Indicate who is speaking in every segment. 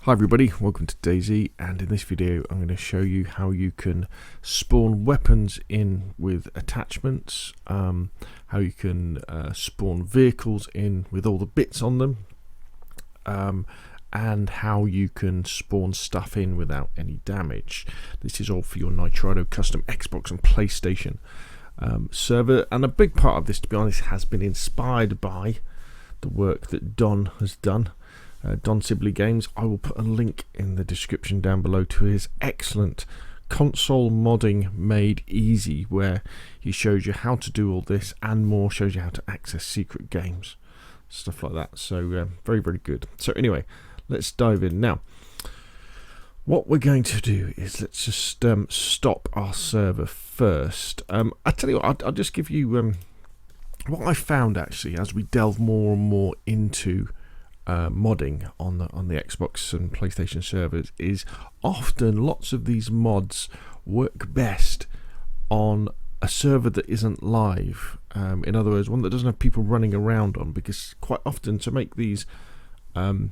Speaker 1: Hi everybody, welcome to DayZ, and in this video I'm going to show you how you can spawn weapons in with attachments, how you can spawn vehicles in with all the bits on them, and how you can spawn stuff in without any damage. This is all for your Nitrado custom Xbox and PlayStation server, and a big part of this, to be honest, has been inspired by the work that Don has done. Don Sibley Games. I will put a link in the description down below to his excellent console modding made easy, where he shows you how to do all this and more, shows you how to access secret games, stuff like that. So very good. So anyway, let's dive in now. What we're going to do is let's just stop our server first. I tell you what, I'll just give you what I found actually as we delve more and more into modding on the Xbox and PlayStation servers is often lots of these mods work best on a server that isn't live. In other words, one that doesn't have people running around on, because quite often to make these mods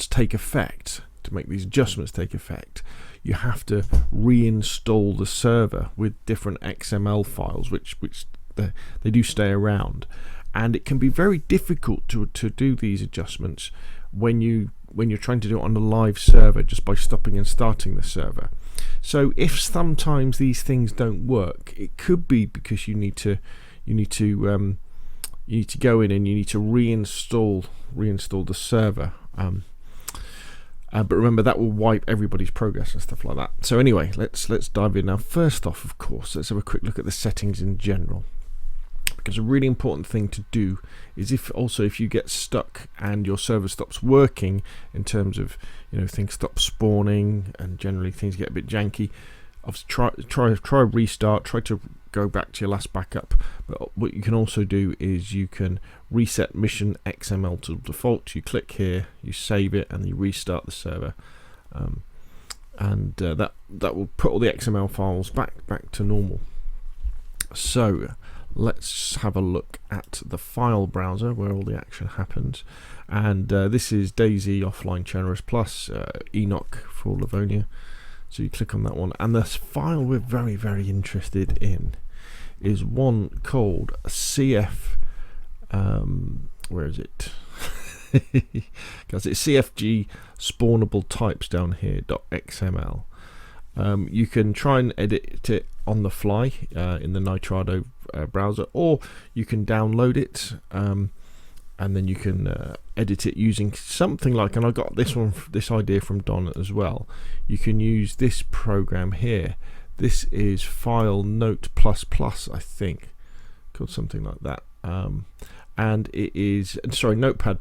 Speaker 1: take effect, to make these adjustments take effect, you have to reinstall the server with different XML files, which they do stay around. And it can be very difficult to do these adjustments when you're trying to do it on a live server just by stopping and starting the server. So if sometimes these things don't work, it could be because you need to go in and you need to reinstall the server. But remember, that will wipe everybody's progress and stuff like that. So anyway, let's dive in now. First off, of course, let's have a quick look at the settings in general. Because a really important thing to do is if you get stuck and your server stops working, in terms of things stop spawning and generally things get a bit janky, try a restart, try to go back to your last backup. But what you can also do is you can reset mission XML to default. You click here, you save it, and you restart the server, and that will put all the XML files back to normal. So let's have a look at the file browser where all the action happens, and this is DayZ Offline Generous Plus Enoch for Livonia. So you click on that one, and the file we're very interested in is one called CF. Where is it? Because it's CFG spawnable types down here .xml. You can try and edit it on the fly in the Nitrado browser, or you can download it and then you can edit it using something like, and I got this idea from Don as well. You can use this program here. This is File Note++, I think, called something like that. And it is, sorry, Notepad++,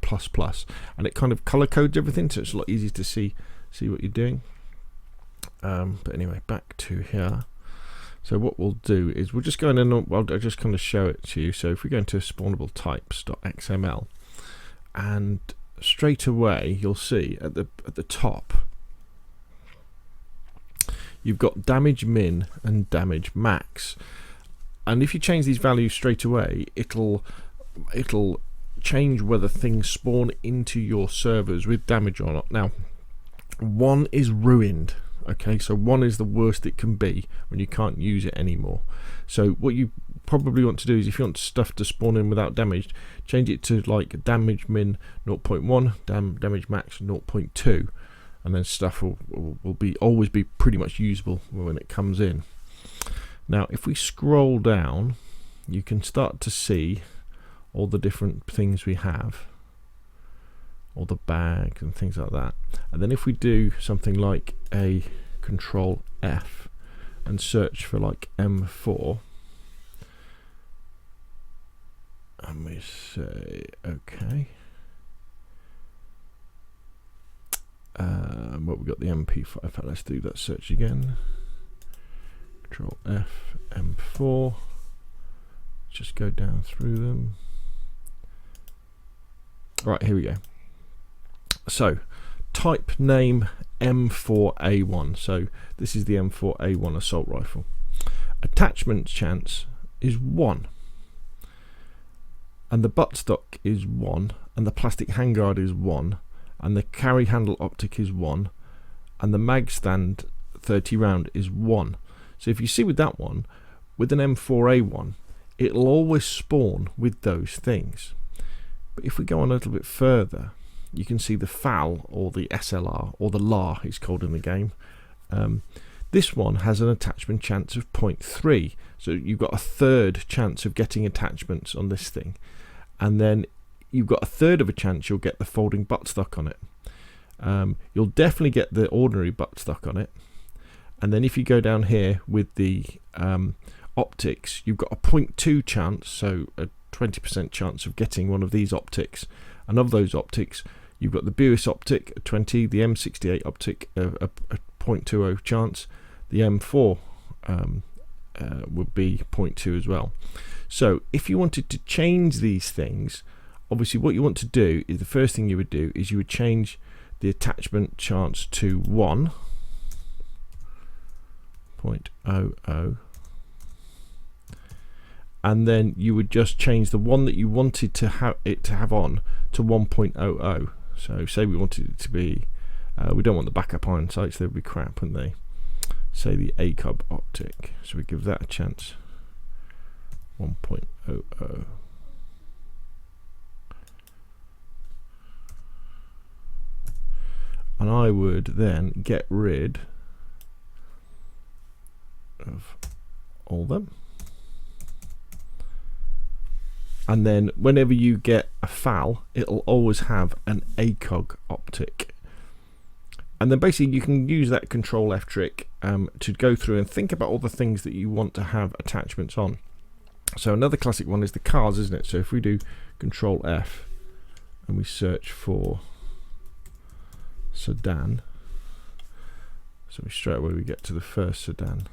Speaker 1: and it kind of color codes everything, so it's a lot easier to see what you're doing. But anyway, back to here. So what we'll do is we'll just go in and I'll just kind of show it to you. So if we go into spawnable types.xml, and straight away you'll see at the top you've got damage min and damage max, and if you change these values straight away, it'll change whether things spawn into your servers with damage or not. Now, 1 is ruined. Okay, so 1 is the worst it can be when you can't use it anymore. So what you probably want to do is, if you want stuff to spawn in without damage, change it to like damage min 0.1, damage max 0.2, and then stuff will always be pretty much usable when it comes in. Now if we scroll down, you can start to see all the different things we have, all the bags and things like that. And then if we do something like a Control F and search for like M4, and we say okay, well, we got the MP5. Let's do that search again. Control F, M4. Just go down through them. Right, here we go. So type name M4A1. So this is the M4A1 assault rifle. Attachment chance is 1, and the buttstock is 1, and the plastic handguard is 1, and the carry handle optic is 1, and the mag stand 30 round is 1. So if you see with that one, with an M4A1, it'll always spawn with those things. But if we go on a little bit further, you can see the FAL, or the SLR, or the LAR it's called in the game. This one has an attachment chance of 0.3, so you've got a third chance of getting attachments on this thing, and then you've got a third of a chance you'll get the folding buttstock on it. You'll definitely get the ordinary buttstock on it, and then if you go down here with the optics, you've got a 0.2 chance, so a 20% chance of getting one of these optics, and of those optics you've got the Buis optic at 20, the M68 optic a 0.20 chance, the M4 would be 0.2 as well. So if you wanted to change these things, obviously what you want to do is, the first thing you would do is you would change the attachment chance to 1.00, and then you would just change the one that you wanted to have on to 1.00. So say we wanted it to be, we don't want the backup iron sights, they would be crap, wouldn't they? Say the ACOB optic, so we give that a chance, 1.00. And I would then get rid of all them. And then whenever you get a FAL, it'll always have an ACOG optic. And then basically you can use that Control F trick to go through and think about all the things that you want to have attachments on. So another classic one is the cars, isn't it? So if we do Control F and we search for sedan, so straight away we get to the first sedan.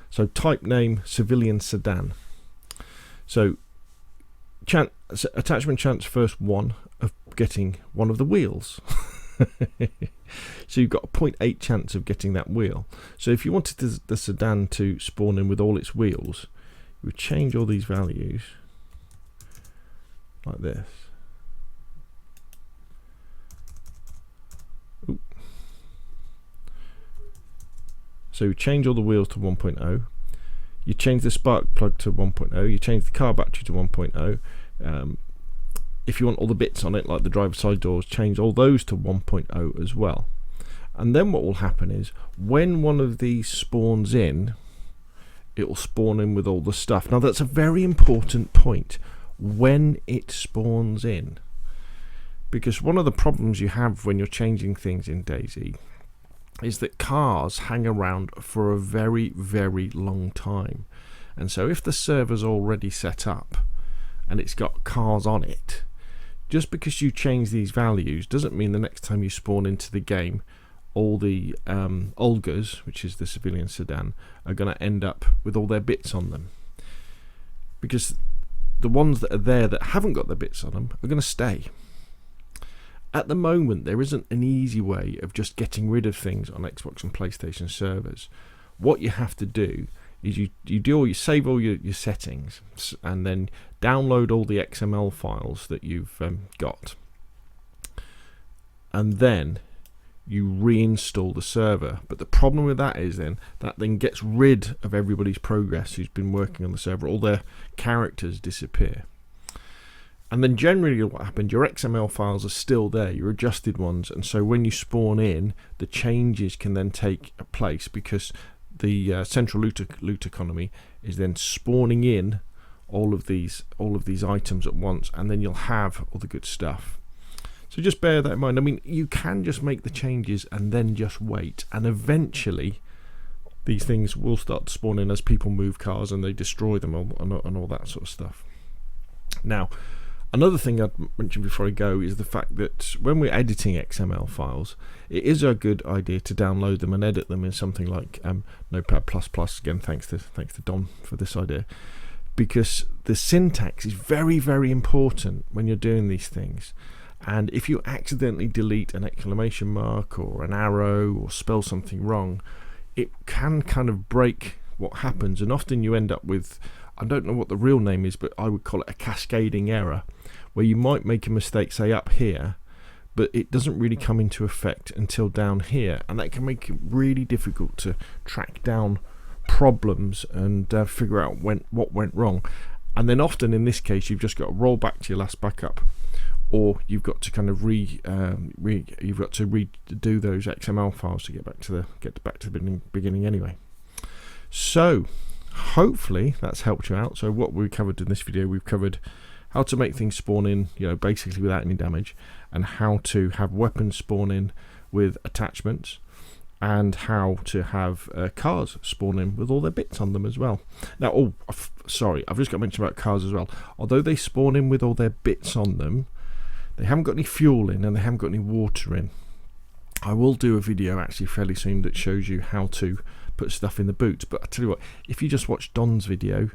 Speaker 1: So type name civilian sedan. So attachment chance first 1 of getting one of the wheels. So you've got a 0.8 chance of getting that wheel. So if you wanted the sedan to spawn in with all its wheels, you would change all these values like this. Ooh. So you change all the wheels to 1.0. You change the spark plug to 1.0. You change the car battery to 1.0. If you want all the bits on it, like the driver's side doors, change all those to 1.0 as well. And then what will happen is, when one of these spawns in, it will spawn in with all the stuff. Now that's a very important point, when it spawns in. Because one of the problems you have when you're changing things in DayZ is that cars hang around for a very, very long time. And so if the server's already set up and it's got cars on it, just because you change these values doesn't mean the next time you spawn into the game, all the Olgas, which is the civilian sedan, are going to end up with all their bits on them. Because the ones that are there that haven't got their bits on them are going to stay. At the moment, there isn't an easy way of just getting rid of things on Xbox and PlayStation servers. What you have to do is you save all your settings, and then download all the XML files that you've got, and then you reinstall the server. But the problem with that is that then gets rid of everybody's progress who's been working on the server. All their characters disappear. And then generally what happened, your XML files are still there, your adjusted ones, and so when you spawn in, the changes can then take place, because the central loot economy is then spawning in all of these items at once, and then you'll have all the good stuff. So just bear that in mind. I mean, you can just make the changes and then just wait, and eventually these things will start to spawn in as people move cars and they destroy them and all that sort of stuff. Now, another thing I'd mention before I go is the fact that when we're editing XML files, it is a good idea to download them and edit them in something like Notepad++. Again, thanks to Don for this idea, because the syntax is very, very important when you're doing these things. And if you accidentally delete an exclamation mark or an arrow or spell something wrong, it can kind of break what happens, and often you end up with, I don't know what the real name is, but I would call it a cascading error, where you might make a mistake, say up here, but it doesn't really come into effect until down here, and that can make it really difficult to track down problems and figure out what went wrong. And then often in this case you've just got to roll back to your last backup, or you've got to kind of you've got to redo those XML files to get back to the beginning anyway. So hopefully that's helped you out. So what we covered in this video, we've covered how to make things spawn in, basically without any damage, and how to have weapons spawn in with attachments, and how to have cars spawn in with all their bits on them as well. Now, sorry, I've just got to mention about cars as well. Although they spawn in with all their bits on them, they haven't got any fuel in and they haven't got any water in. I will do a video actually fairly soon that shows you how to put stuff in the boot, but I tell you what, if you just watch Don's video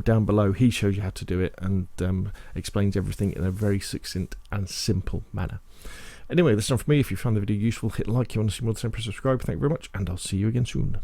Speaker 1: down below, he shows you how to do it and explains everything in a very succinct and simple manner. Anyway, that's enough for me. If you found the video useful, hit like. If you want to see more of the same, press subscribe. Thank you very much, and I'll see you again soon.